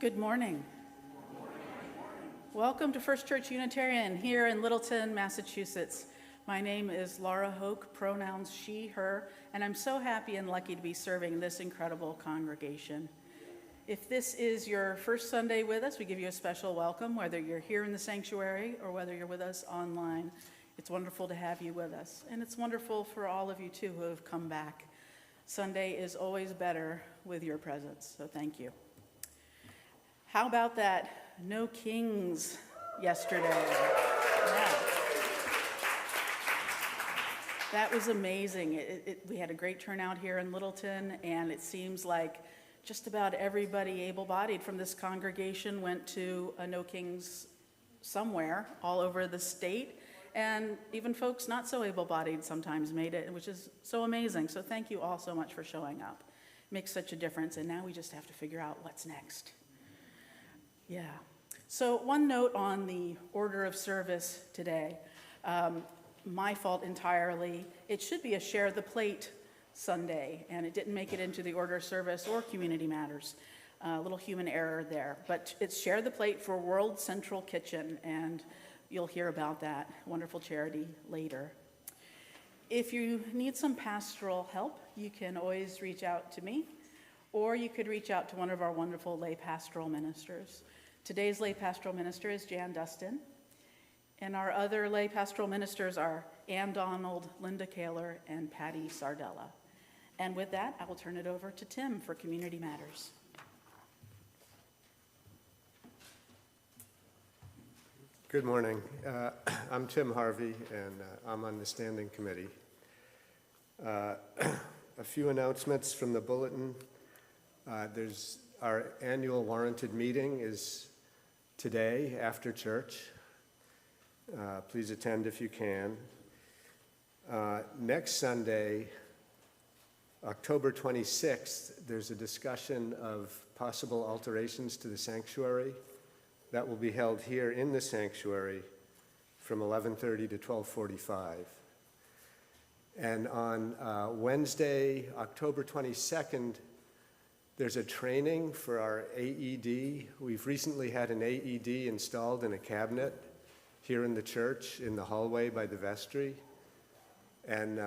Good morning. Welcome to First Church Unitarian here in Littleton, Massachusetts. My name is Lara Hoke, pronouns she, her, and I'm so happy and lucky to be serving this incredible congregation. If this is your first Sunday with us, we give you a special welcome, whether you're here in the sanctuary or whether you're with us online. It's wonderful to have you with us, and it's wonderful for all of you, too, who have come back. Sunday is always better with your presence, so thank you. How about that? No kings yesterday. Yeah. That was amazing. We had a great turnout here in Littleton, and it seems like just about everybody able-bodied from this congregation went to a No Kings somewhere all over the state, and even folks not so able-bodied sometimes made it, which is so amazing. So thank you all so much for showing up. It makes such a difference, and now we just have to figure out what's next. Yeah. So one note on the order of service today. My fault entirely. It should be a Share the Plate Sunday, and it didn't make it into the order of service or community matters. A little human error there. But it's Share the Plate for World Central Kitchen, and you'll hear about that wonderful charity later. If you need some pastoral help, you can always reach out to me, or you could reach out to one of our wonderful lay pastoral ministers. Today's lay pastoral minister is Jan Dustin, and our other lay pastoral ministers are Ann Donald, Linda Kaler, and Patty Sardella. And with that, I will turn it over to Tim for Community Matters. Good morning. I'm Tim Harvey, and I'm on the standing committee. A few announcements from the bulletin. Our annual warranted meeting is today after church. Please attend if you can. Next Sunday, October 26th, there's a discussion of possible alterations to the sanctuary. That will be held here in the sanctuary from 11:30 to 12:45. And on Wednesday, October 22nd, there's a training for our AED. We've recently had an AED installed in a cabinet here in the church in the hallway by the vestry. And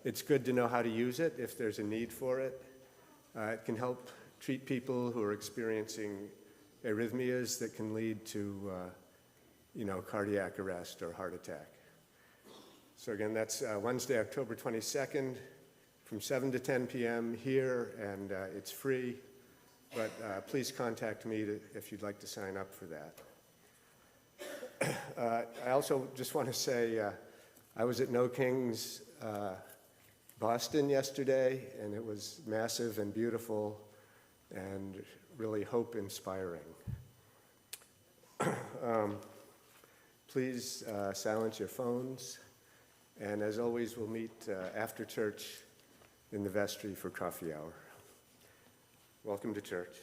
it's good to know how to use it if there's a need for it. It can help treat people who are experiencing arrhythmias that can lead to cardiac arrest or heart attack. So again, that's Wednesday, October 22nd. From 7 to 10 p.m. here, and it's free, but please contact me if you'd like to sign up for that. I also just want to say I was at No Kings Boston yesterday, and it was massive and beautiful and really hope-inspiring. Please silence your phones, and as always, we'll meet after church in the vestry for coffee hour. Welcome to church.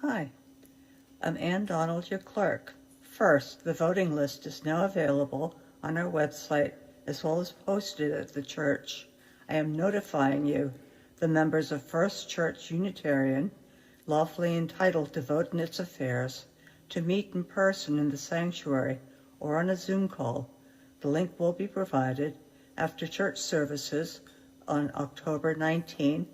Hi, I'm Ann Donald, your clerk. First, the voting list is now available on our website as well as posted at the church. I am notifying you, the members of First Church Unitarian, lawfully entitled to vote in its affairs, to meet in person in the sanctuary or on a Zoom call. The link will be provided after church services on October 19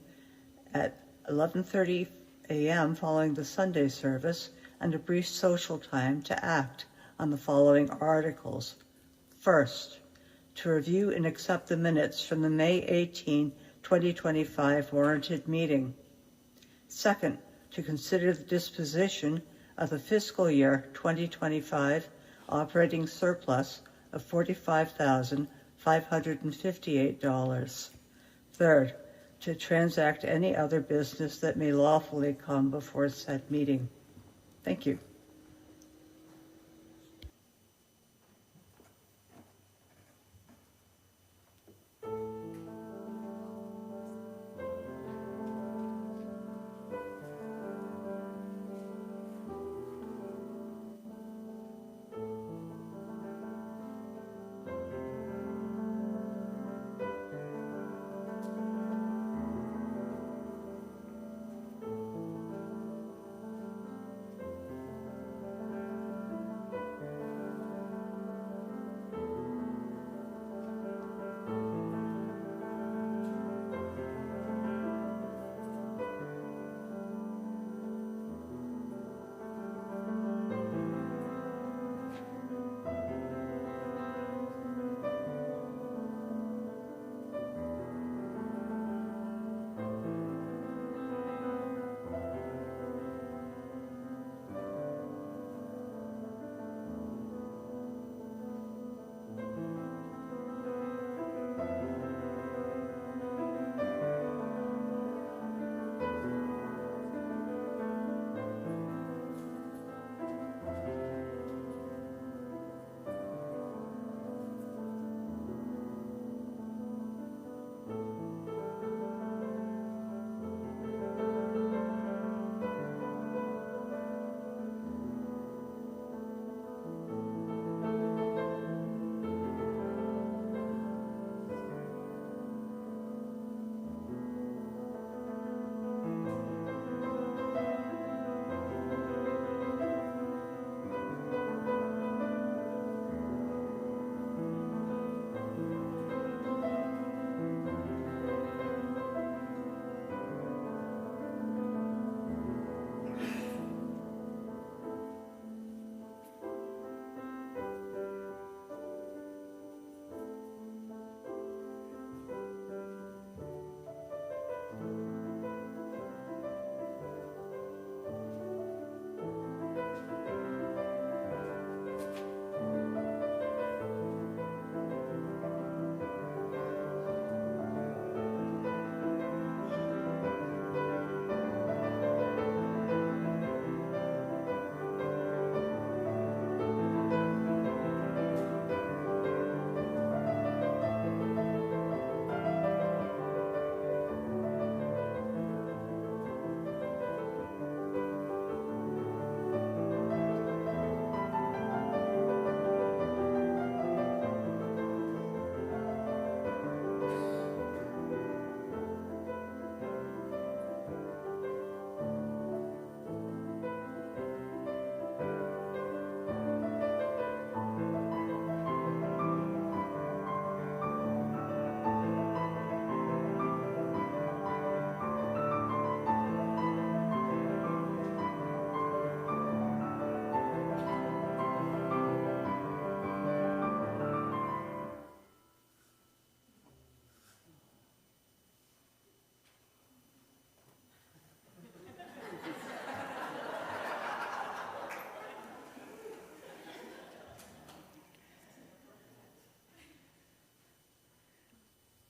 at 11:30 a.m. following the Sunday service, and a brief social time to act on the following articles. First, to review and accept the minutes from the May 18, 2025 warranted meeting. Second, to consider the disposition of the fiscal year 2025 operating surplus of $45,558. Third, to transact any other business that may lawfully come before said meeting. Thank you.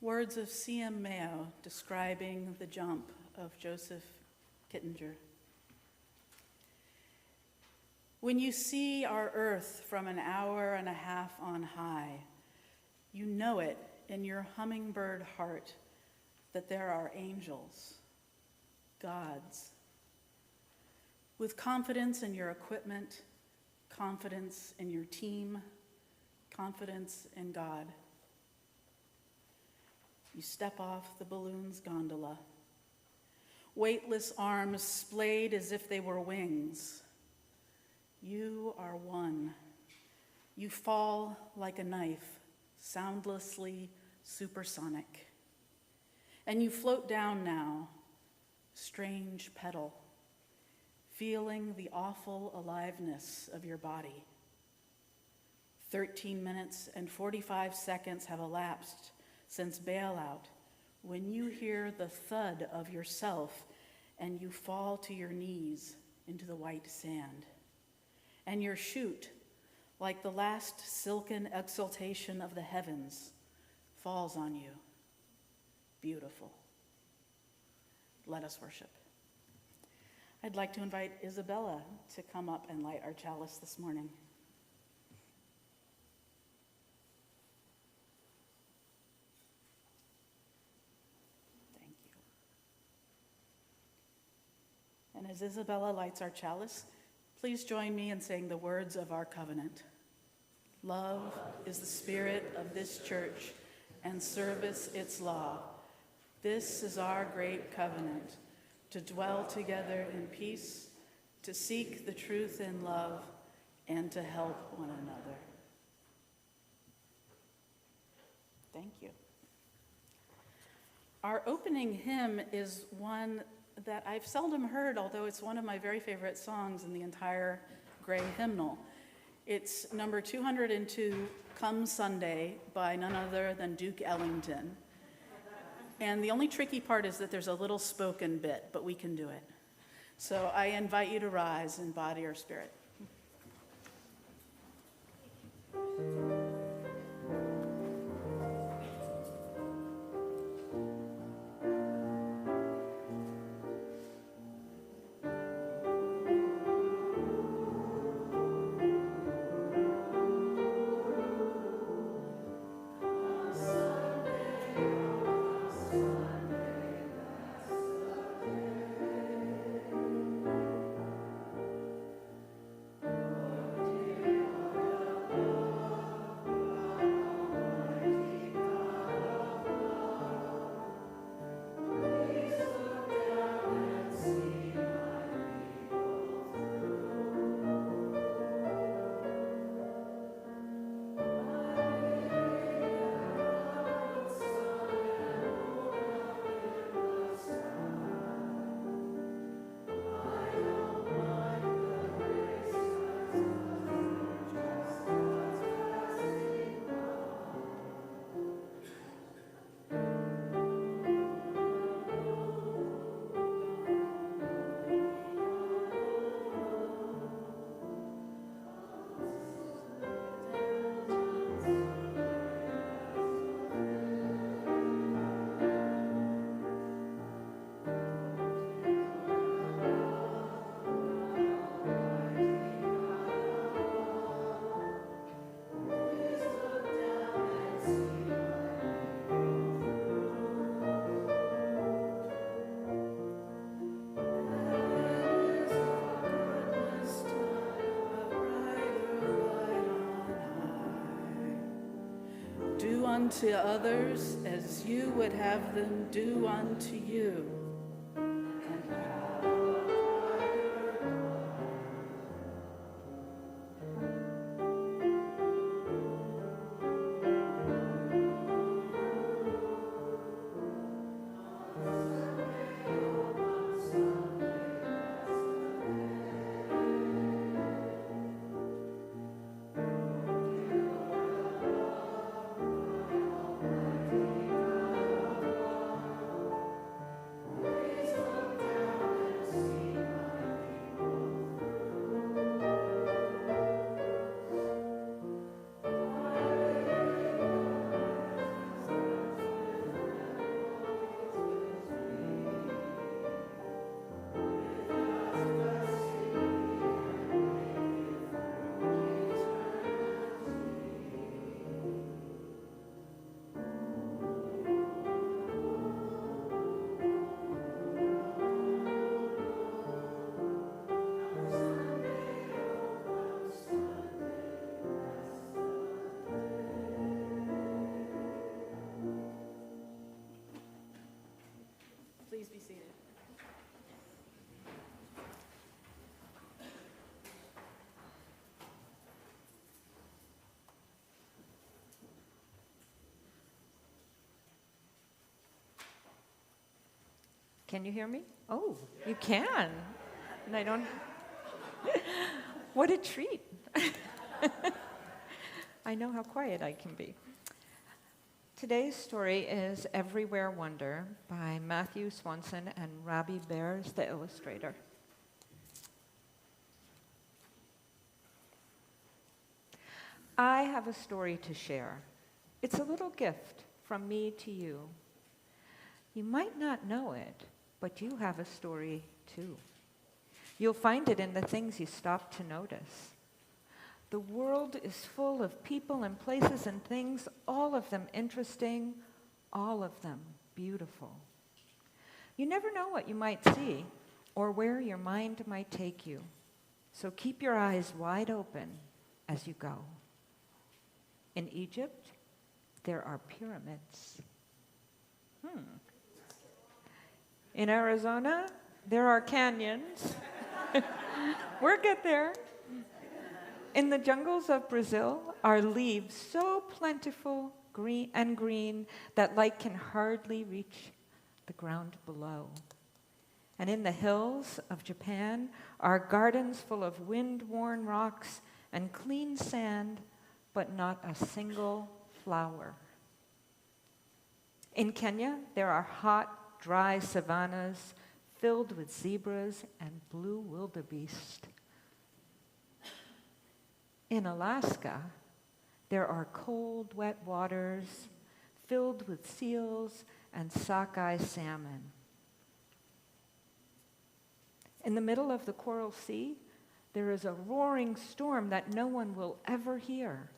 Words of C.M. Mayo describing the jump of Joseph Kittinger. When you see our earth from an hour and a half on high, you know it in your hummingbird heart that there are angels, gods. With confidence in your equipment, confidence in your team, confidence in God. You step off the balloon's gondola. Weightless arms splayed as if they were wings. You are one. You fall like a knife, soundlessly supersonic. And you float down now, strange pedal, feeling the awful aliveness of your body. 13 minutes and 45 seconds have elapsed since bailout, when you hear the thud of yourself and you fall to your knees into the white sand. And your chute, like the last silken exultation of the heavens, falls on you. Beautiful. Let us worship. I'd like to invite Isabella to come up and light our chalice this morning. Thank you. And as Isabella lights our chalice, please join me in saying the words of our covenant. Love is the spirit of this church, and service its law. This is our great covenant, to dwell together in peace, to seek the truth in love, and to help one another. Thank you. Our opening hymn is one that I've seldom heard, although it's one of my very favorite songs in the entire Gray hymnal. It's number 202, Come Sunday, by none other than Duke Ellington. And the only tricky part is that there's a little spoken bit, but we can do it. So I invite you to rise in body or spirit. Unto others as you would have them do unto you. Please be seated. Can you hear me? Oh, you can. And I don't. What a treat. I know how quiet I can be. Today's story is Everywhere Wonder by Matthew Swanson, and Robbi Behr is the illustrator. I have a story to share. It's a little gift from me to you. You might not know it, But you have a story too. You'll find it in the things you stop to notice. The world is full of people and places and things, all of them interesting, all of them beautiful. You never know what you might see or where your mind might take you. So keep your eyes wide open as you go. In Egypt, there are pyramids. In Arizona, there are canyons. We'll get there. In the jungles of Brazil are leaves so plentiful, green that light can hardly reach the ground below. And in the hills of Japan are gardens full of wind-worn rocks and clean sand, but not a single flower. In Kenya, there are hot, dry savannas filled with zebras and blue wildebeest. In Alaska, there are cold, wet waters filled with seals and sockeye salmon. In the middle of the Coral Sea, there is a roaring storm that no one will ever hear.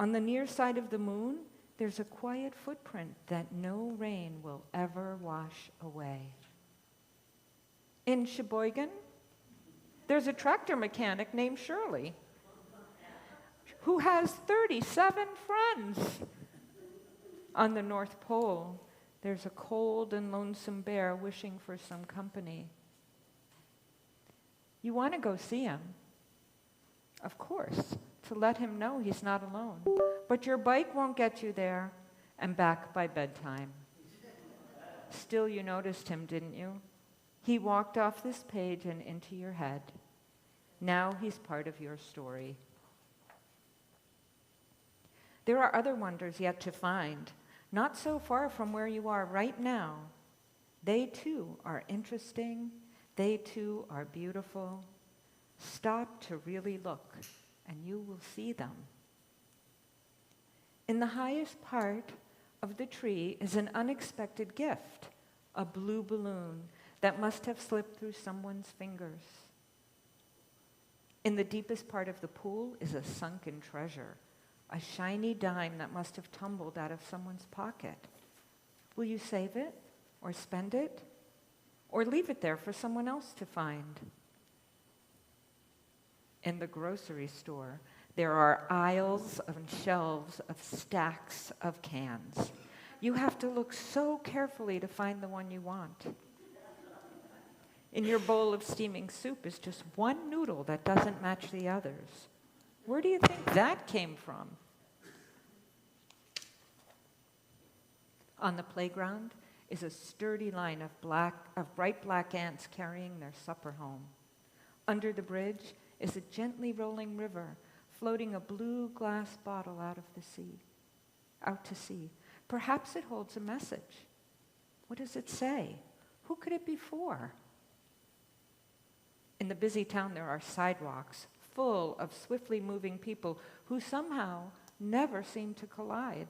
On the near side of the moon, there's a quiet footprint that no rain will ever wash away. In Sheboygan, there's a tractor mechanic named Shirley who has 37 friends. On the North Pole, there's a cold and lonesome bear wishing for some company. You want to go see him, of course, to let him know he's not alone. But your bike won't get you there and back by bedtime. Still, you noticed him, didn't you? He walked off this page and into your head. Now he's part of your story. There are other wonders yet to find, not so far from where you are right now. They too are interesting. They too are beautiful. Stop to really look, and you will see them. In the highest part of the tree is an unexpected gift, a blue balloon that must have slipped through someone's fingers. In the deepest part of the pool is a sunken treasure, a shiny dime that must have tumbled out of someone's pocket. Will you save it, or spend it, or leave it there for someone else to find? In the grocery store, there are aisles and shelves of stacks of cans. You have to look so carefully to find the one you want. In your bowl of steaming soup is just one noodle that doesn't match the others. Where do you think that came from? On the playground is a sturdy line of bright black ants carrying their supper home. Under the bridge is a gently rolling river floating a blue glass bottle out to sea. Perhaps it holds a message. What does it say? Who could it be for? In the busy town, there are sidewalks full of swiftly moving people who somehow never seem to collide.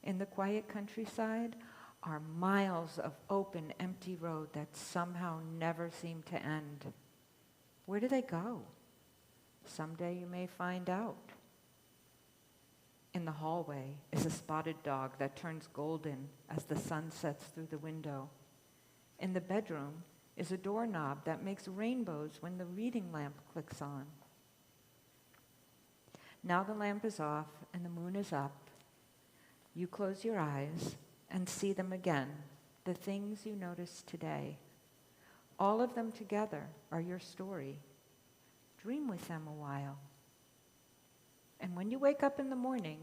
In the quiet countryside are miles of open, empty road that somehow never seem to end. Where do they go? Someday you may find out. In the hallway is a spotted dog that turns golden as the sun sets through the window. In the bedroom is a doorknob that makes rainbows when the reading lamp clicks on. Now the lamp is off and the moon is up. You close your eyes and see them again, the things you noticed today. All of them together are your story. Dream with them a while. And when you wake up in the morning,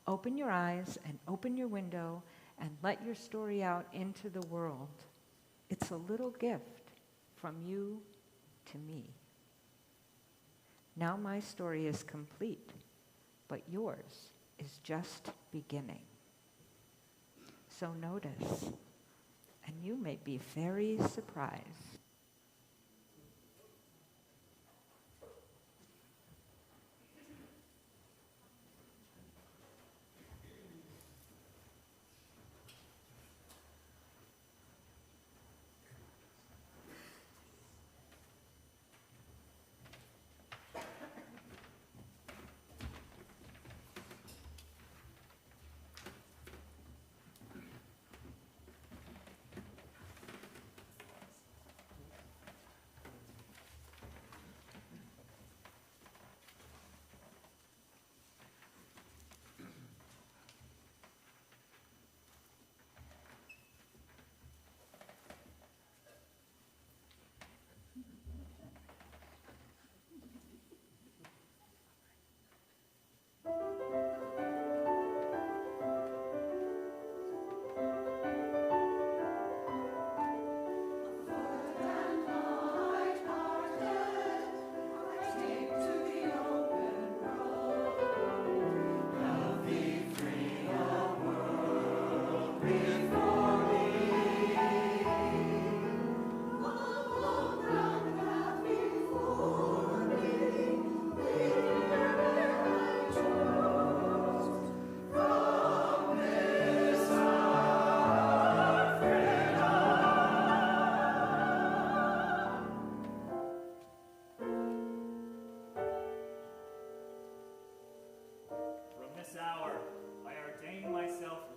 open your eyes and open your window and let your story out into the world. It's a little gift from you to me. Now my story is complete, but yours is just beginning. So notice, and you may be very surprised.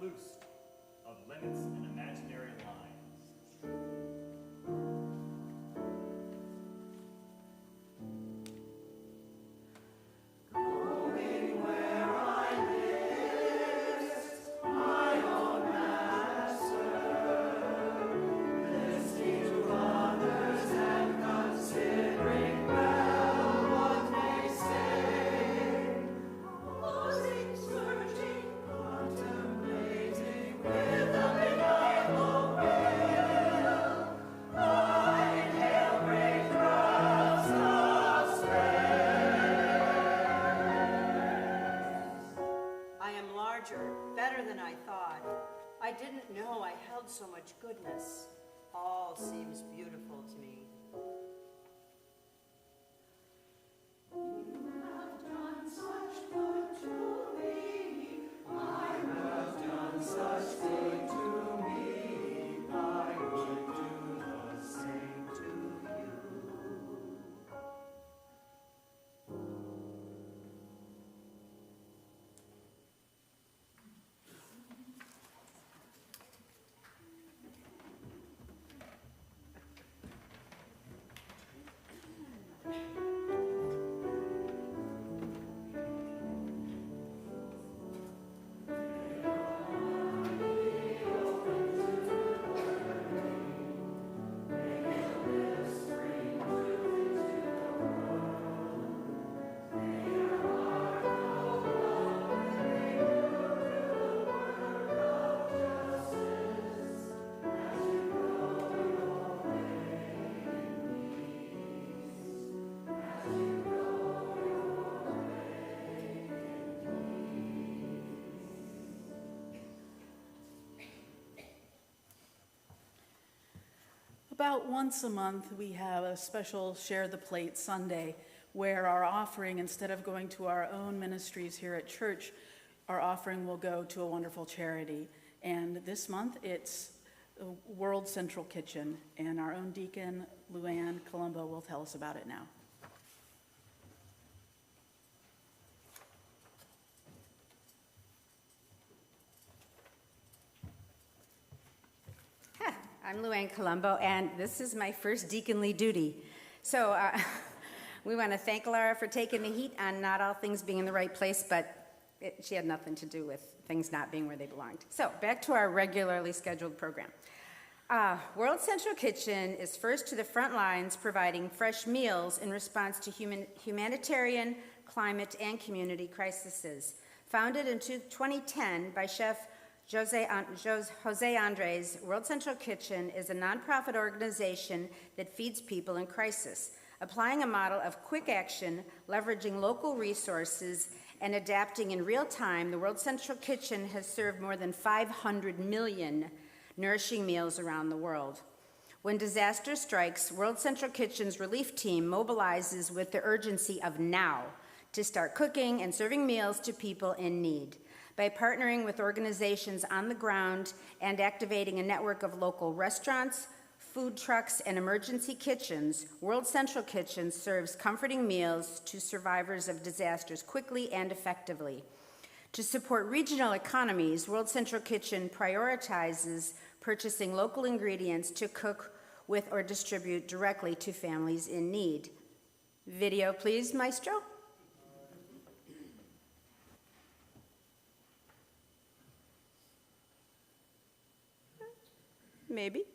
loosed of limits and imaginary lines. Better than I thought. I didn't know I held so much goodness. All seems beautiful to me. You have done such good to me. I have done such good to me. I would do the same to you. About once a month, we have a special Share the Plate Sunday where our offering, instead of going to our own ministries here at church, our offering will go to a wonderful charity. And this month, it's World Central Kitchen, and our own deacon, Luann Colombo, will tell us about it now. I'm Luann Colombo, and this is my first deaconly duty. So we want to thank Lara for taking the heat on not all things being in the right place, but she had nothing to do with things not being where they belonged. So back to our regularly scheduled program. World Central Kitchen is first to the front lines providing fresh meals in response to humanitarian, climate, and community crises. Founded in 2010 by Chef Jose Andres, World Central Kitchen is a nonprofit organization that feeds people in crisis. Applying a model of quick action, leveraging local resources, and adapting in real time, the World Central Kitchen has served more than 500 million nourishing meals around the world. When disaster strikes, World Central Kitchen's relief team mobilizes with the urgency of now to start cooking and serving meals to people in need. By partnering with organizations on the ground and activating a network of local restaurants, food trucks, and emergency kitchens, World Central Kitchen serves comforting meals to survivors of disasters quickly and effectively. To support regional economies, World Central Kitchen prioritizes purchasing local ingredients to cook with or distribute directly to families in need. Video, please, Maestro. Maybe.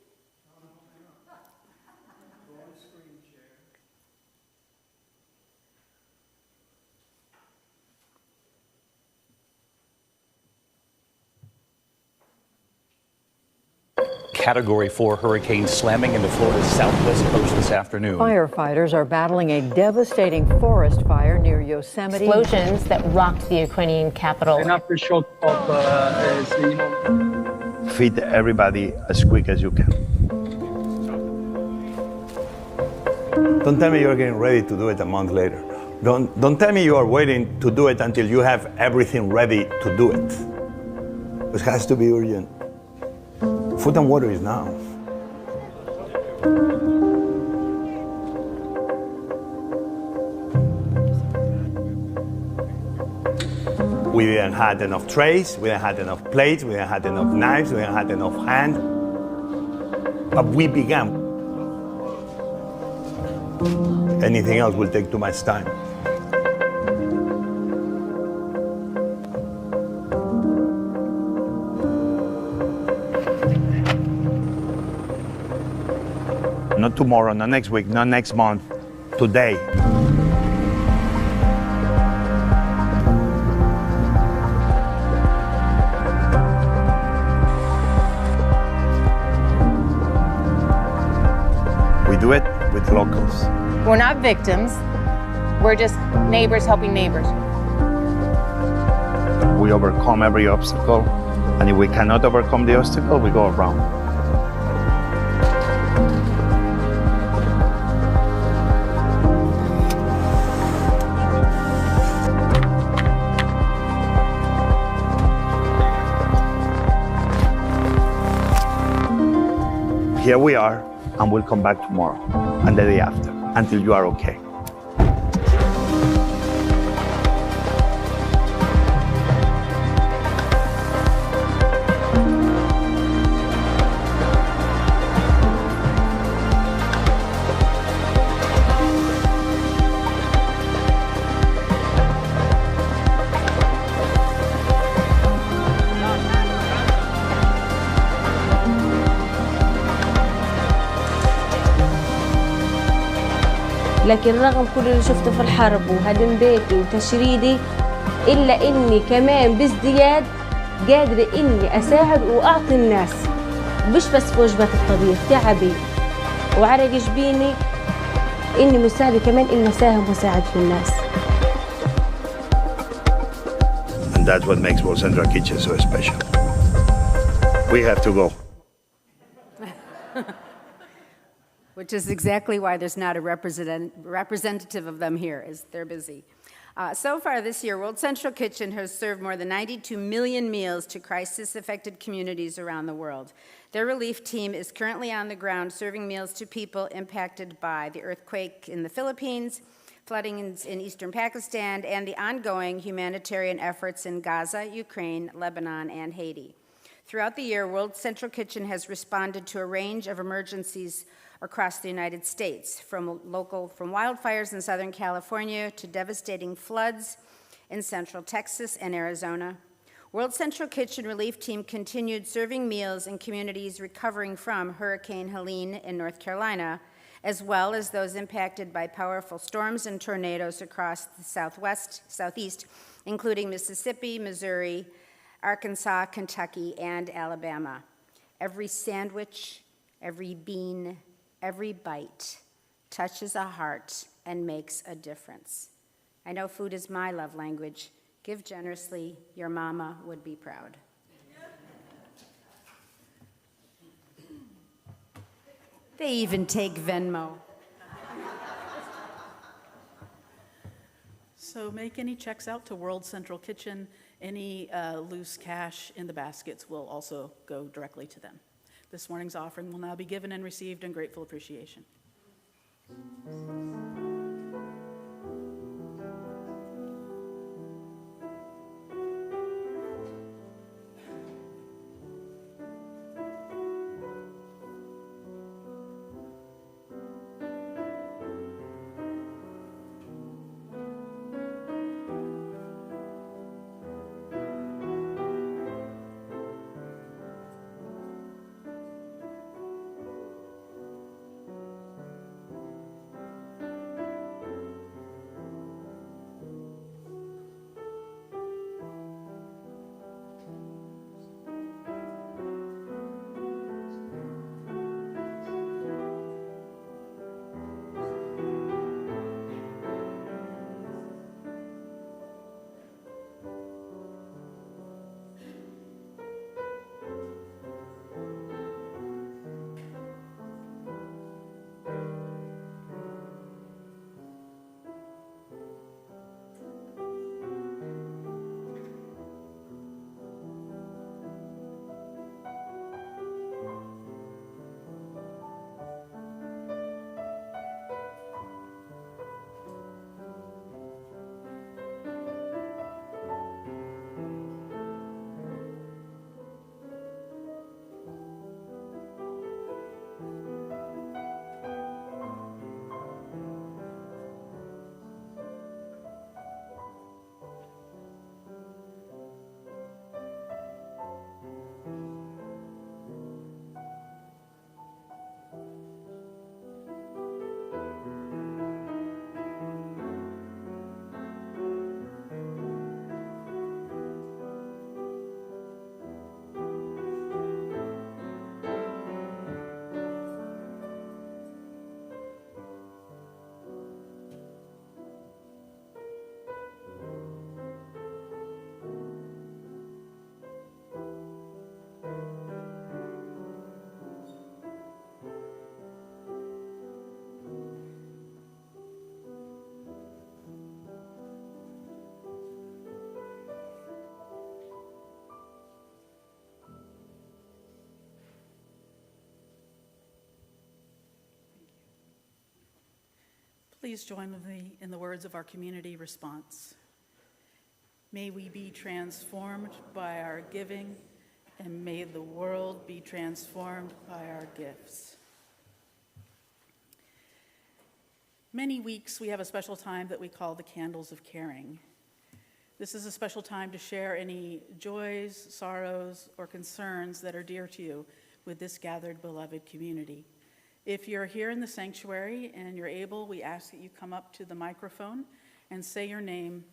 Category 4 hurricane slamming into Florida's southwest coast this afternoon. Firefighters are battling a devastating forest fire near Yosemite. Explosions that rocked the Ukrainian capital. An aftershock of, Feed everybody as quick as you can. Don't tell me you're getting ready to do it a month later. Don't tell me you are waiting to do it until you have everything ready to do it. It has to be urgent. Food and water is now. We didn't have enough trays, we didn't have enough plates, we didn't have enough knives, we didn't have enough hand. But we began. Anything else will take too much time. Not tomorrow, not next week, not next month, today. We do it with locals. We're not victims. We're just neighbors helping neighbors. We overcome every obstacle, and if we cannot overcome the obstacle, we go around. Here we are, and we'll come back tomorrow and the day after until you are okay. لكن رغم كل اللي شفته في الحرب وهدم بيتي وتشريدي إلا إني كمان بازدياد قادرة إني أساعد وأعطي الناس مش بس في وجبات الطبيخ تعبي وعرق جبيني إني مساعدة كمان إني أساهم وأساعد في الناس. And that's what makes World Central Kitchen so special. We have to go. Which is exactly why there's not a representative of them here, is they're busy. So far this year, World Central Kitchen has served more than 92 million meals to crisis-affected communities around the world. Their relief team is currently on the ground serving meals to people impacted by the earthquake in the Philippines, flooding in eastern Pakistan, and the ongoing humanitarian efforts in Gaza, Ukraine, Lebanon, and Haiti. Throughout the year, World Central Kitchen has responded to a range of emergencies across the United States, from wildfires in Southern California to devastating floods in Central Texas and Arizona. World Central Kitchen Relief Team continued serving meals in communities recovering from Hurricane Helene in North Carolina, as well as those impacted by powerful storms and tornadoes across the southeast, including Mississippi, Missouri, Arkansas, Kentucky, and Alabama. Every sandwich, every bean, every bite touches a heart and makes a difference. I know food is my love language. Give generously, your mama would be proud. They even take Venmo. So make any checks out to World Central Kitchen. Any loose cash in the baskets will also go directly to them. This morning's offering will now be given and received in grateful appreciation. Please join with me in the words of our community response. May we be transformed by our giving, and may the world be transformed by our gifts. Many weeks we have a special time that we call the Candles of Caring. This is a special time to share any joys, sorrows, or concerns that are dear to you with this gathered beloved community. If you're here in the sanctuary and you're able, we ask that you come up to the microphone and say your name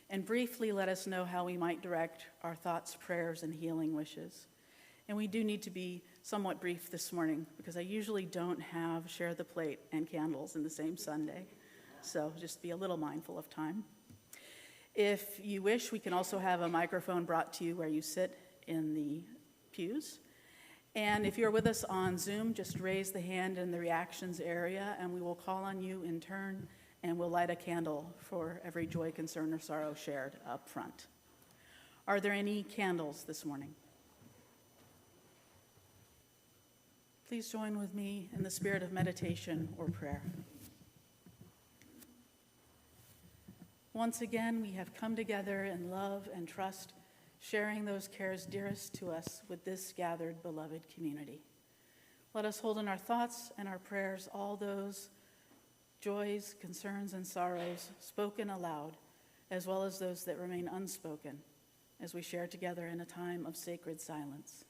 and briefly let us know how we might direct our thoughts, prayers, and healing wishes. And we do need to be somewhat brief this morning because I usually don't have share the plate and candles in the same Sunday. So just be a little mindful of time. If you wish, we can also have a microphone brought to you where you sit in the pews. And if you're with us on Zoom, just raise the hand in the reactions area and we will call on you in turn and we'll light a candle for every joy, concern, or sorrow shared up front. Are there any candles this morning? Please join with me in the spirit of meditation or prayer. Once again, we have come together in love and trust, sharing those cares dearest to us with this gathered beloved community. Let us hold in our thoughts and our prayers all those joys, concerns, and sorrows spoken aloud, as well as those that remain unspoken, as we share together in a time of sacred silence.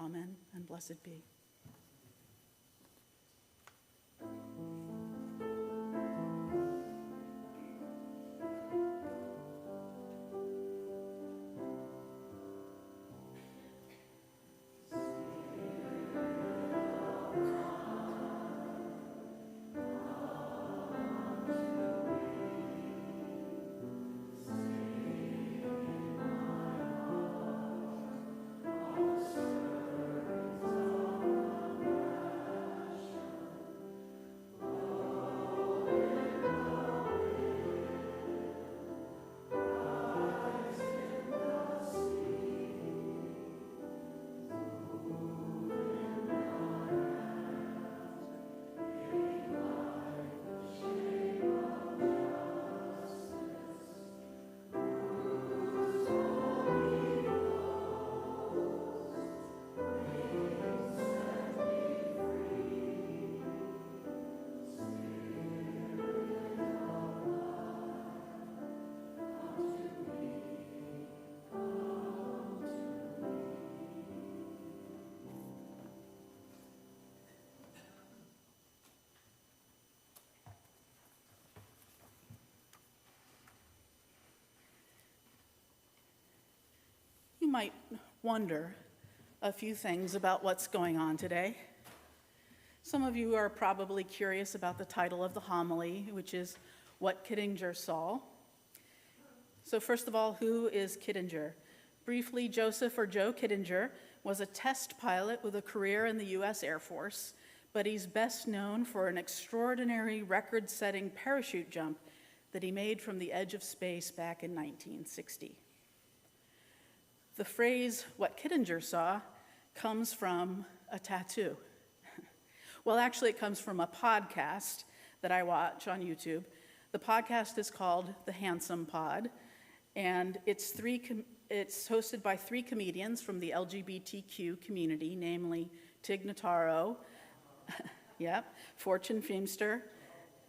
Amen, and blessed be. You might wonder a few things about what's going on today. Some of you are probably curious about the title of the homily, which is What Kittinger Saw. So first of all, who is Kittinger? Briefly, Joseph or Joe Kittinger was a test pilot with a career in the U.S. Air Force, but he's best known for an extraordinary record-setting parachute jump that he made from the edge of space back in 1960. The phrase, what Kittinger saw, comes from a tattoo. Well, actually, it comes from a podcast that I watch on YouTube. The podcast is called The Handsome Pod, and it's hosted by three comedians from the LGBTQ community, namely Tig Notaro, yep, Fortune Feimster,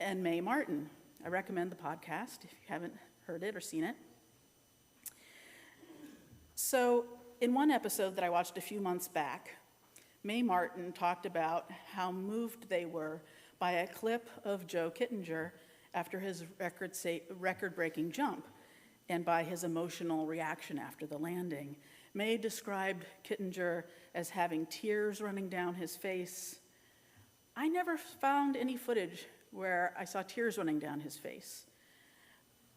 and Mae Martin. I recommend the podcast if you haven't heard it or seen it. So in one episode that I watched a few months back, Mae Martin talked about how moved they were by a clip of Joe Kittinger after his record-breaking jump and by his emotional reaction after the landing. Mae described Kittinger as having tears running down his face. I never found any footage where I saw tears running down his face,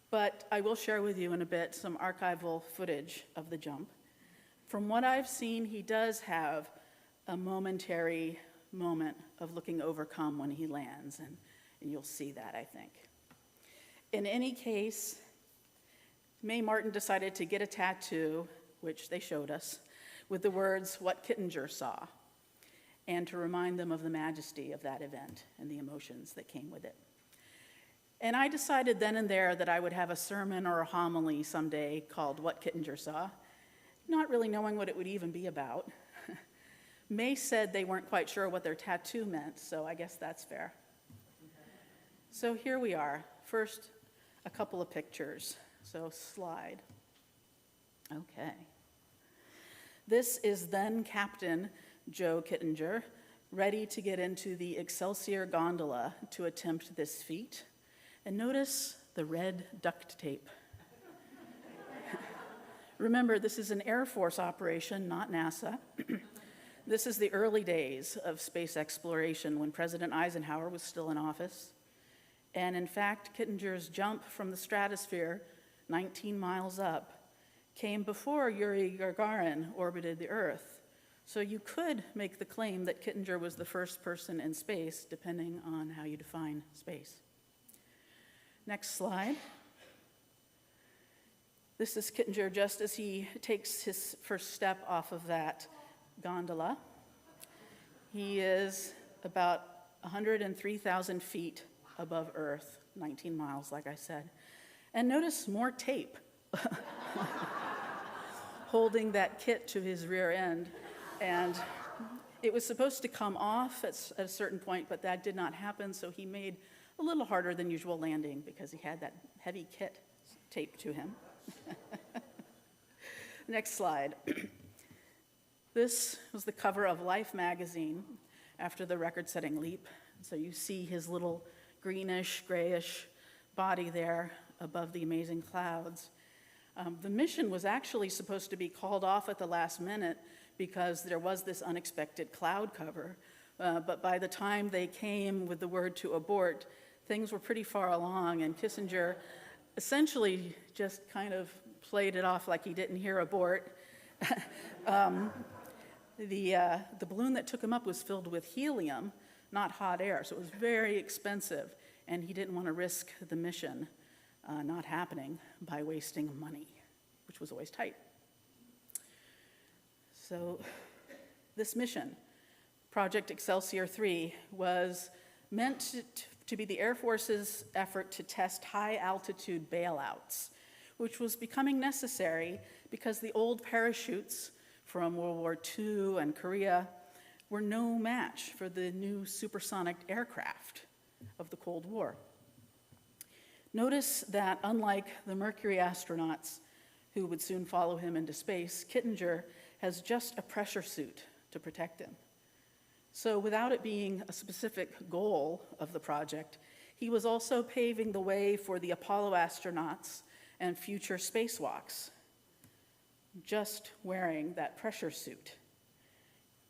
but I will share with you in a bit some archival footage of the jump. From what I've seen, he does have a momentary moment of looking overcome when he lands, and you'll see that, I think. In any case, Mae Martin decided to get a tattoo, which they showed us, with the words, "What Kittinger saw," and to remind them of the majesty of that event and the emotions that came with it. And I decided then and there that I would have a sermon or a homily someday called "What Kittinger Saw," not really knowing what it would even be about. Mae said they weren't quite sure what their tattoo meant, so I guess that's fair. So here we are. First, a couple of pictures. So slide. Okay. This is then Captain Joe Kittinger, ready to get into the Excelsior gondola to attempt this feat. And notice the red duct tape. Remember, this is an Air Force operation, not NASA. This is the early days of space exploration when President Eisenhower was still in office. And in fact, Kittinger's jump from the stratosphere, 19 miles up, came before Yuri Gagarin orbited the Earth. So you could make the claim that Kittinger was the first person in space, depending on how you define space. Next slide. This is Kittinger just as he takes his first step off of that gondola. He is about 103,000 feet above Earth, 19 miles, like I said. And notice more tape holding that kit to his rear end. And it was supposed to come off at a certain point, but that did not happen, so he made a little harder than usual landing because he had that heavy kit taped to him. Next slide. This was the cover of Life magazine after the record-setting leap. So you see his little greenish, grayish body there above the amazing clouds. The mission was actually supposed to be called off at the last minute because there was this unexpected cloud cover. But by the time they came with the word to abort, things were pretty far along, and Kissinger essentially just kind of played it off like he didn't hear abort. The balloon that took him up was filled with helium, not hot air, so it was very expensive, and he didn't want to risk the mission not happening by wasting money, which was always tight. So this mission, Project Excelsior 3, was meant to be the Air Force's effort to test high-altitude bailouts, which was becoming necessary because the old parachutes from World War II and Korea were no match for the new supersonic aircraft of the Cold War. Notice that unlike the Mercury astronauts who would soon follow him into space, Kittinger has just a pressure suit to protect him. So without it being a specific goal of the project, he was also paving the way for the Apollo astronauts and future spacewalks, just wearing that pressure suit.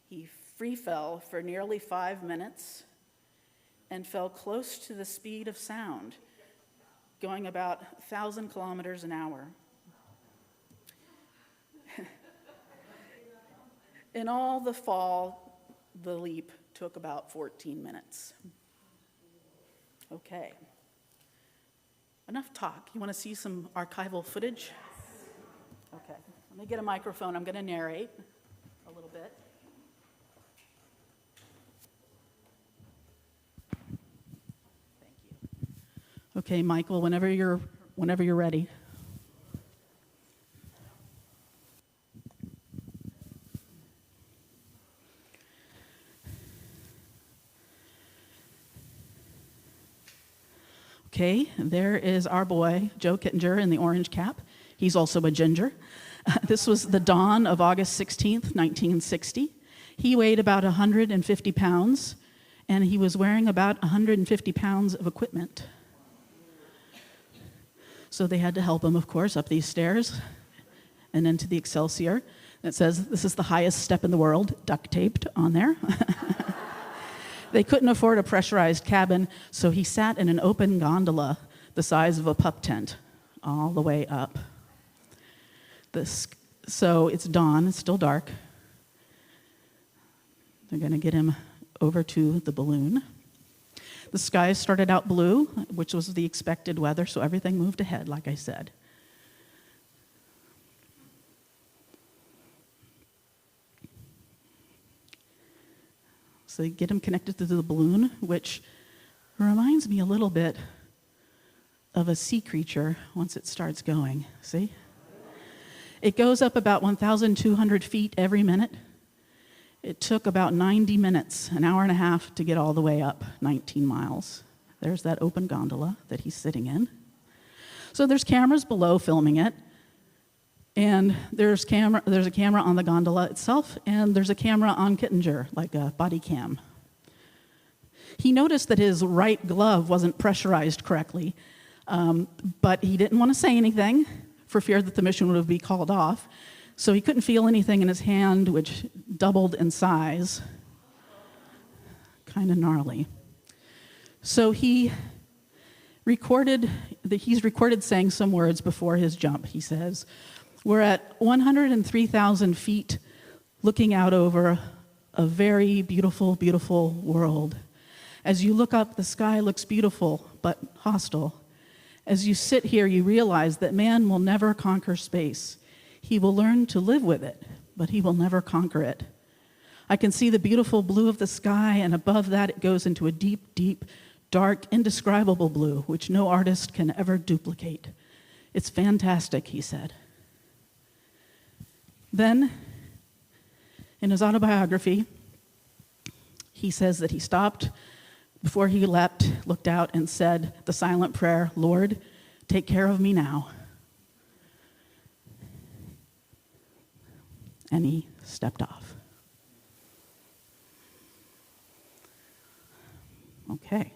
He free fell for nearly 5 minutes and fell close to the speed of sound, going about 1,000 kilometers an hour. In all the fall, the leap took about 14 minutes. Okay. Enough talk. You want to see some archival footage? Okay. Let me get a microphone. I'm going to narrate a little bit. Thank you. Okay, Michael, whenever you're ready. Okay, there is our boy, Joe Kittinger, in the orange cap. He's also a ginger. This was the dawn of August 16th, 1960. He weighed about 150 pounds, and he was wearing about 150 pounds of equipment. So they had to help him, of course, up these stairs and into the Excelsior. It says, this is the highest step in the world, duct taped on there. They couldn't afford a pressurized cabin, so he sat in an open gondola the size of a pup tent all the way up. So it's dawn, it's still dark. They're going to get him over to the balloon. The skies started out blue, which was the expected weather, so everything moved ahead, like I said. So they get him connected to the balloon, which reminds me a little bit of a sea creature once it starts going. See? It goes up about 1,200 feet every minute. It took about 90 minutes, an hour and a half, to get all the way up, 19 miles. There's that open gondola that he's sitting in. So there's cameras below filming it. And there's a camera on the gondola itself, and there's a camera on Kittinger, like a body cam. He noticed that his right glove wasn't pressurized correctly, but he didn't want to say anything for fear that the mission would be called off. So he couldn't feel anything in his hand, which doubled in size. Kind of gnarly. So he's recorded saying some words before his jump. He says, "We're at 103,000 feet looking out over a very beautiful, beautiful world. As you look up, the sky looks beautiful, but hostile. As you sit here, you realize that man will never conquer space. He will learn to live with it, but he will never conquer it. I can see the beautiful blue of the sky, and above that it goes into a deep, deep, dark, indescribable blue, which no artist can ever duplicate. It's fantastic," he said. Then, in his autobiography, he says that he stopped before he leapt, looked out, and said the silent prayer, "Lord, take care of me now." And he stepped off. Okay.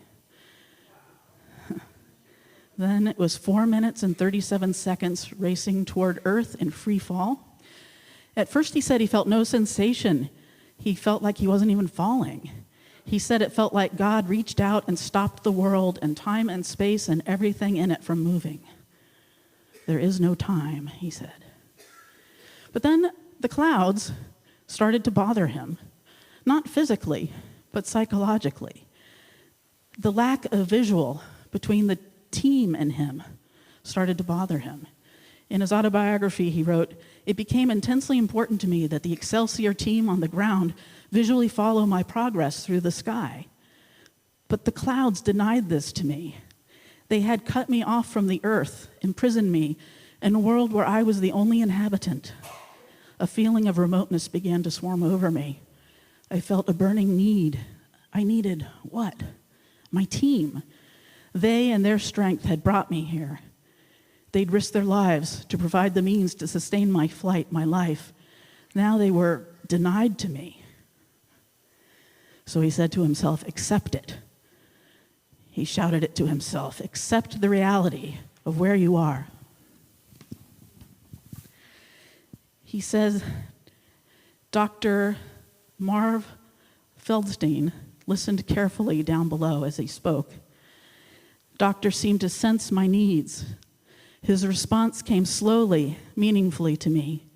Then it was 4 minutes and 37 seconds racing toward Earth in free fall. At first he said he felt no sensation. He felt like he wasn't even falling. He said it felt like God reached out and stopped the world and time and space and everything in it from moving. There is no time, he said. But then the clouds started to bother him, not physically, but psychologically. The lack of visual between the team and him started to bother him. In his autobiography, he wrote, "It became intensely important to me that the Excelsior team on the ground visually follow my progress through the sky. But the clouds denied this to me. They had cut me off from the earth, imprisoned me in a world where I was the only inhabitant. A feeling of remoteness began to swarm over me. I felt a burning need. I needed what? My team. They and their strength had brought me here. They'd risked their lives to provide the means to sustain my flight, my life. Now they were denied to me." So he said to himself, "Accept it." He shouted it to himself, "Accept the reality of where you are." He says, Dr. Marv Feldstein listened carefully down below as he spoke. Doctor seemed to sense my needs. His response came slowly, meaningfully to me.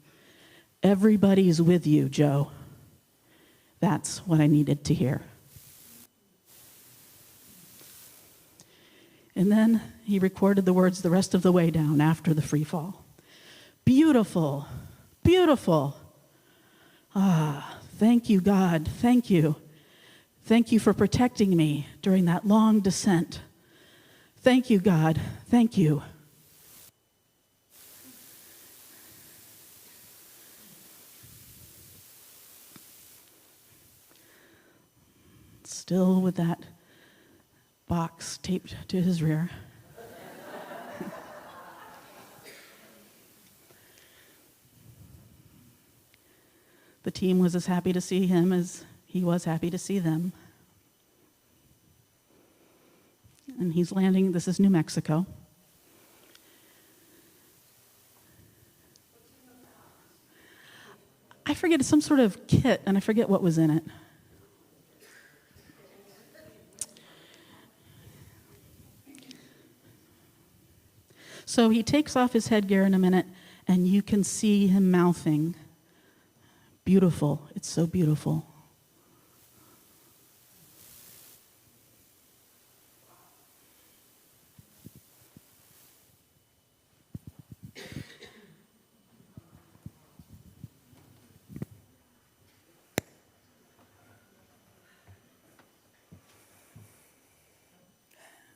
"Everybody's with you, Joe." That's what I needed to hear. And then he recorded the words the rest of the way down after the free fall. "Beautiful, beautiful. Ah, thank you, God, thank you. Thank you for protecting me during that long descent. Thank you, God, thank you." Still with that box taped to his rear. team was as happy to see him as he was happy to see them. And he's landing, this is New Mexico. I forget, it's some sort of kit, and I forget what was in it. So he takes off his headgear in a minute, and you can see him mouthing, "Beautiful, it's so beautiful."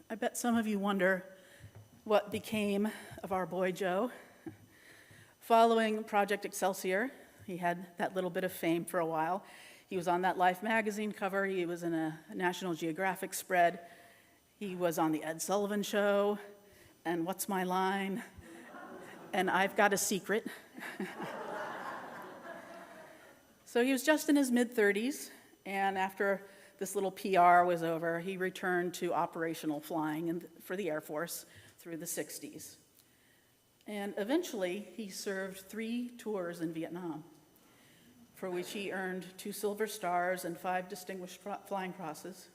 I bet some of you wonder what became of our boy Joe. Following Project Excelsior, he had that little bit of fame for a while. He was on that Life magazine cover. He was in a National Geographic spread. He was on the Ed Sullivan Show, and What's My Line? And I've Got a Secret. So he was just in his mid-30s, and after this little PR was over, he returned to operational flying for the Air Force through the 60s. And eventually, he served 3 tours in Vietnam, for which he earned 2 Silver Stars and 5 Distinguished Flying Crosses.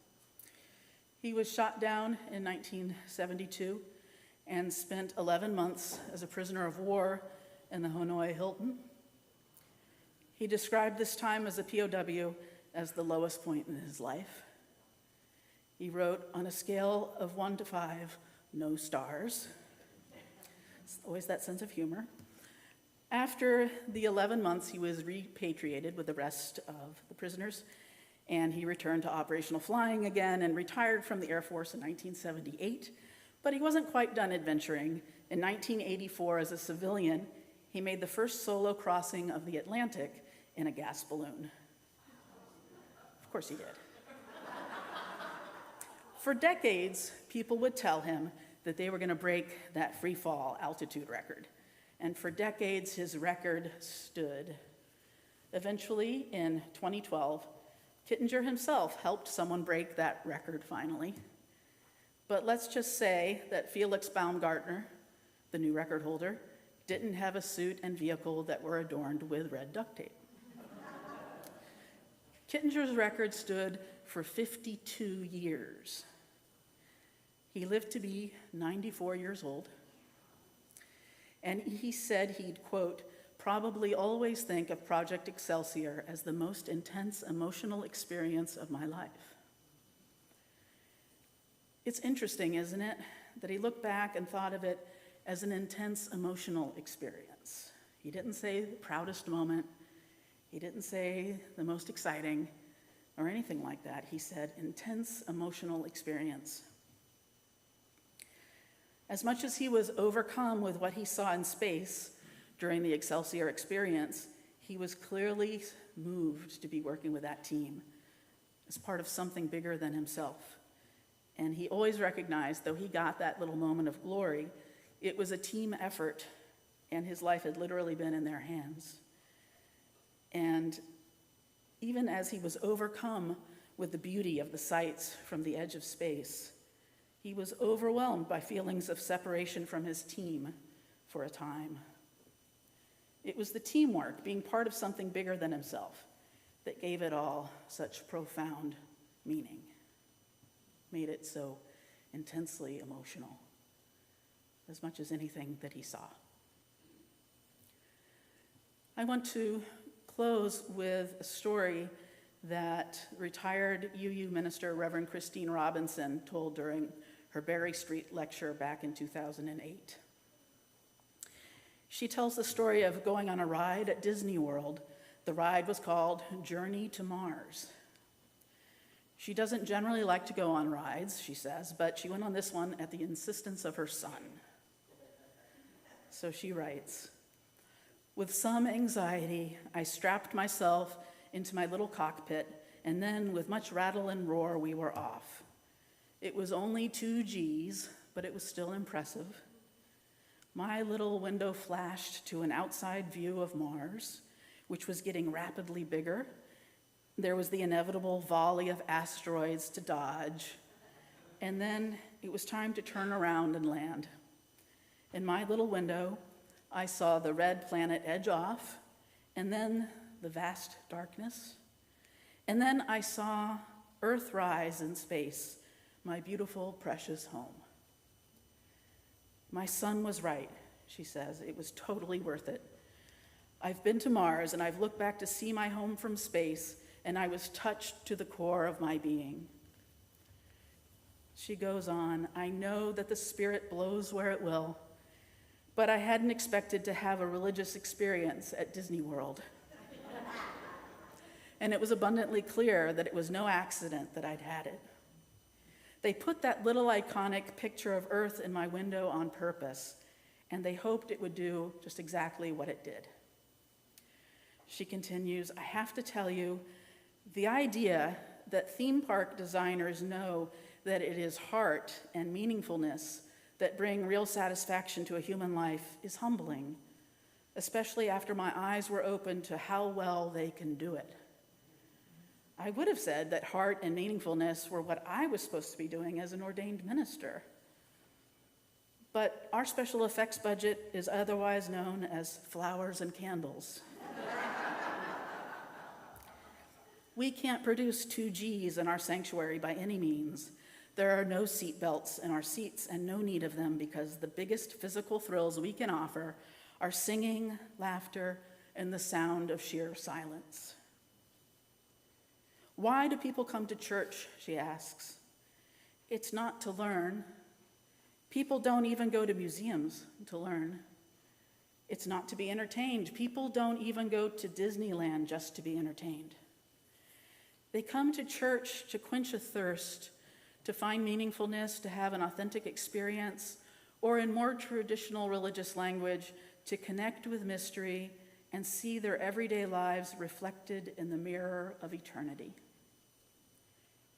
He was shot down in 1972 and spent 11 months as a prisoner of war in the Hanoi Hilton. He described this time as a POW as the lowest point in his life. He wrote, "On a scale of 1 to 5, no stars." It's always that sense of humor. After the 11 months, he was repatriated with the rest of the prisoners, and he returned to operational flying again and retired from the Air Force in 1978. But he wasn't quite done adventuring. In 1984, as a civilian, he made the first solo crossing of the Atlantic in a gas balloon. Of course he did. For decades, people would tell him that they were going to break that free fall altitude record. And for decades, his record stood. Eventually, in 2012, Kittinger himself helped someone break that record finally. But let's just say that Felix Baumgartner, the new record holder, didn't have a suit and vehicle that were adorned with red duct tape. Kittinger's record stood for 52 years. He lived to be 94 years old, and he said he'd, quote, "probably always think of Project Excelsior as the most intense emotional experience of my life." It's interesting, isn't it, that he looked back and thought of it as an intense emotional experience. He didn't say the proudest moment. He didn't say the most exciting or anything like that. He said intense emotional experience. As much as he was overcome with what he saw in space during the Excelsior experience, he was clearly moved to be working with that team as part of something bigger than himself. And he always recognized, though he got that little moment of glory, it was a team effort, and his life had literally been in their hands. And even as he was overcome with the beauty of the sights from the edge of space, he was overwhelmed by feelings of separation from his team for a time. It was the teamwork, being part of something bigger than himself, that gave it all such profound meaning, made it so intensely emotional, as much as anything that he saw. I want to close with a story that retired UU minister Reverend Christine Robinson told during her Berry Street lecture back in 2008. She tells the story of going on a ride at Disney World. The ride was called Journey to Mars. She doesn't generally like to go on rides, she says, but she went on this one at the insistence of her son. So she writes, "With some anxiety, I strapped myself into my little cockpit, and then with much rattle and roar, we were off. It was only 2 Gs, but it was still impressive. My little window flashed to an outside view of Mars, which was getting rapidly bigger. There was the inevitable volley of asteroids to dodge. And then it was time to turn around and land. In my little window, I saw the red planet edge off, and then the vast darkness. And then I saw Earth rise in space, my beautiful, precious home. My son was right, she says. It was totally worth it. I've been to Mars, and I've looked back to see my home from space, and I was touched to the core of my being. She goes on, I know that the Spirit blows where it will, but I hadn't expected to have a religious experience at Disney World. And it was abundantly clear that it was no accident that I'd had it. They put that little iconic picture of Earth in my window on purpose, and they hoped it would do just exactly what it did. She continues, I have to tell you, the idea that theme park designers know that it is heart and meaningfulness that bring real satisfaction to a human life is humbling, especially after my eyes were opened to how well they can do it. I would have said that heart and meaningfulness were what I was supposed to be doing as an ordained minister. But our special effects budget is otherwise known as flowers and candles. We can't produce 2 Gs in our sanctuary by any means. There are no seat belts in our seats and no need of them because the biggest physical thrills we can offer are singing, laughter, and the sound of sheer silence. Why do people come to church, she asks. It's not to learn. People don't even go to museums to learn. It's not to be entertained. People don't even go to Disneyland just to be entertained. They come to church to quench a thirst, to find meaningfulness, to have an authentic experience, or in more traditional religious language, to connect with mystery and see their everyday lives reflected in the mirror of eternity.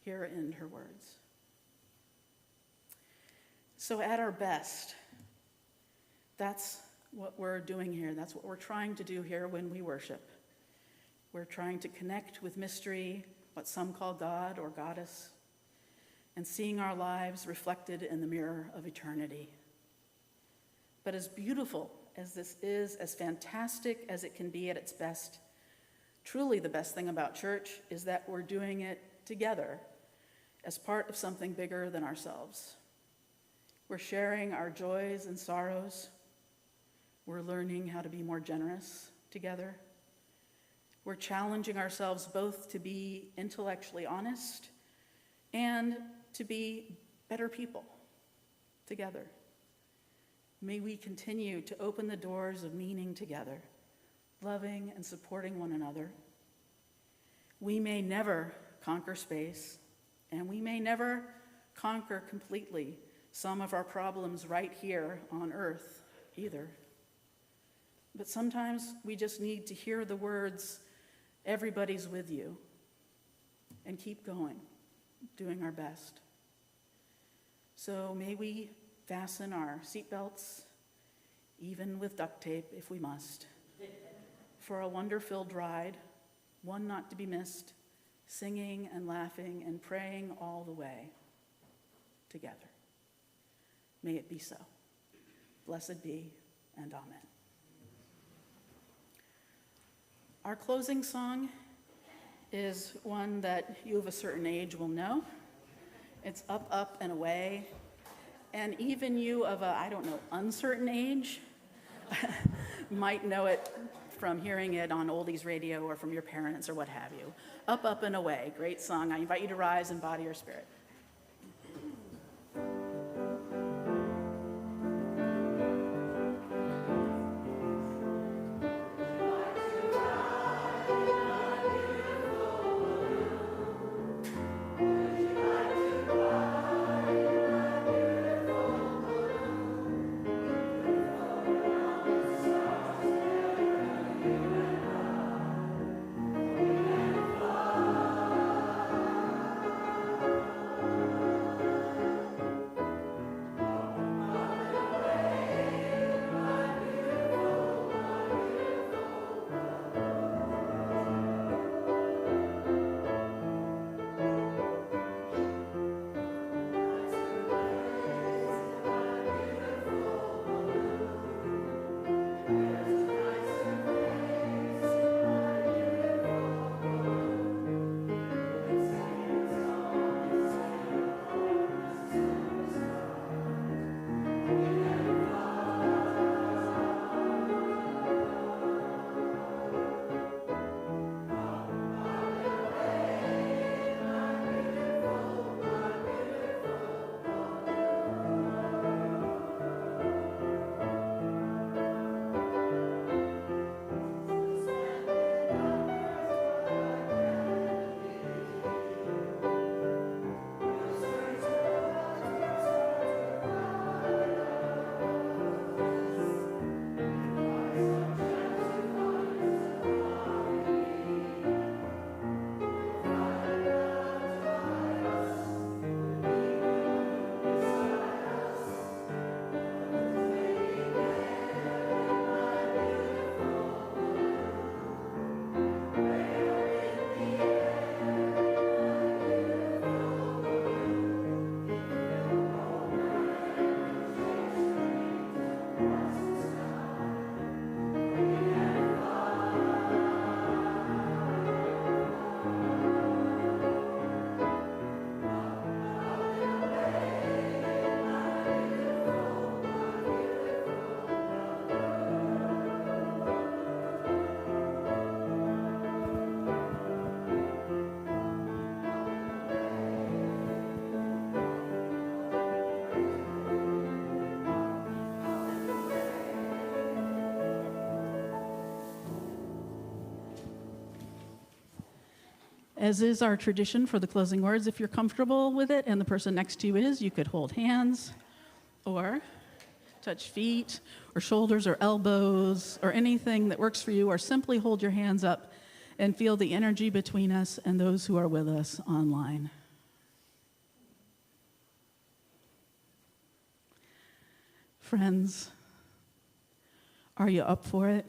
Here end her words. So at our best, that's what we're doing here. That's what we're trying to do here when we worship. We're trying to connect with mystery, what some call God or goddess, and seeing our lives reflected in the mirror of eternity. But as beautiful as this is, as fantastic as it can be at its best, truly the best thing about church is that we're doing it together as part of something bigger than ourselves. We're sharing our joys and sorrows. We're learning how to be more generous together. We're challenging ourselves both to be intellectually honest and to be better people together. May we continue to open the doors of meaning together, loving and supporting one another. We may never conquer space, and we may never conquer completely some of our problems right here on Earth either. But sometimes we just need to hear the words, everybody's with you, and keep going, doing our best. So may we fasten our seatbelts, even with duct tape if we must, for a wonder-filled ride, one not to be missed, singing and laughing and praying all the way together. May it be so. Blessed be, and amen. Our closing song is one that you of a certain age will know. It's Up, Up, and Away. And even you of a, uncertain age might know it from hearing it on oldies radio or from your parents or what have you. Up, Up, and Away, great song. I invite you to rise in body or spirit. As is our tradition for the closing words, if you're comfortable with it and the person next to you is, you could hold hands or touch feet or shoulders or elbows or anything that works for you, or simply hold your hands up and feel the energy between us and those who are with us online. Friends, are you up for it?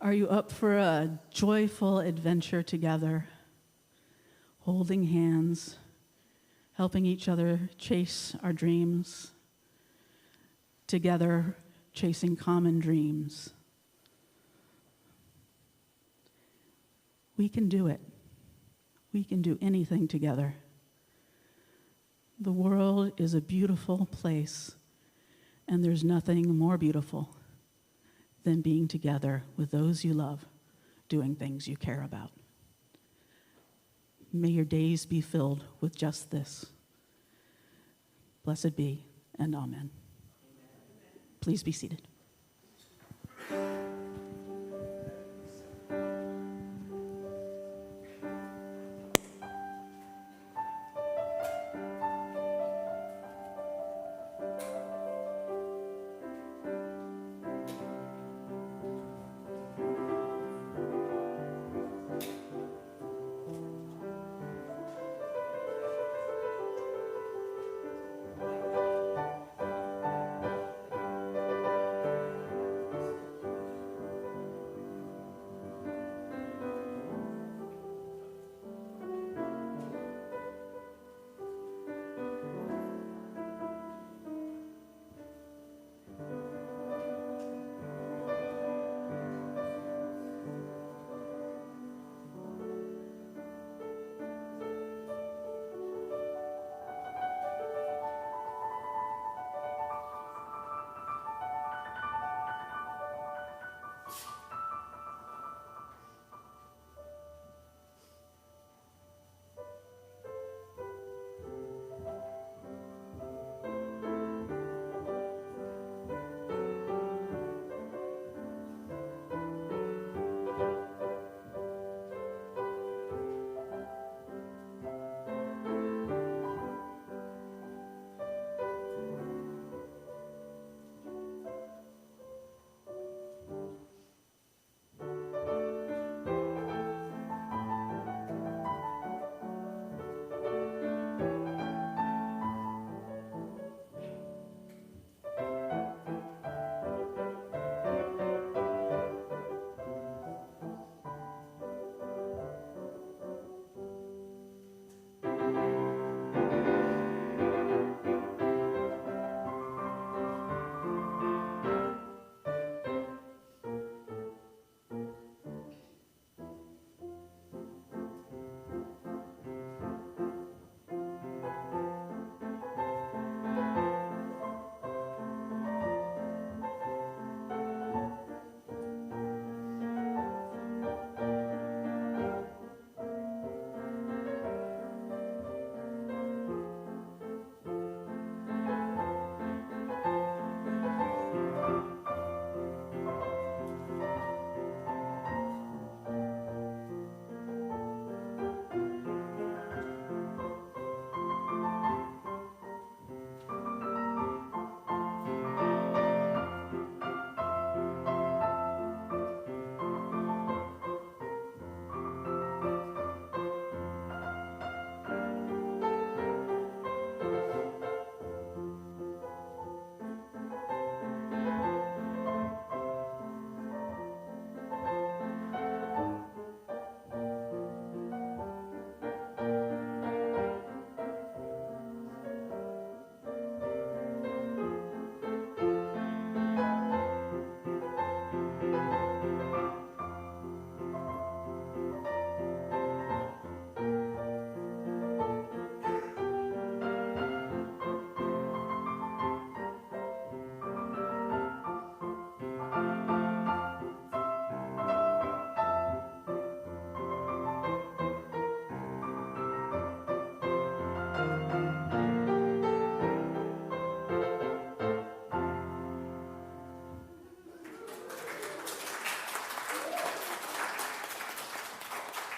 Are you up for a joyful adventure together, holding hands, helping each other chase our dreams, together chasing common dreams? We can do it. We can do anything together. The world is a beautiful place, and there's nothing more beautiful than being together with those you love, doing things you care about. May your days be filled with just this. Blessed be, and amen. Please be seated.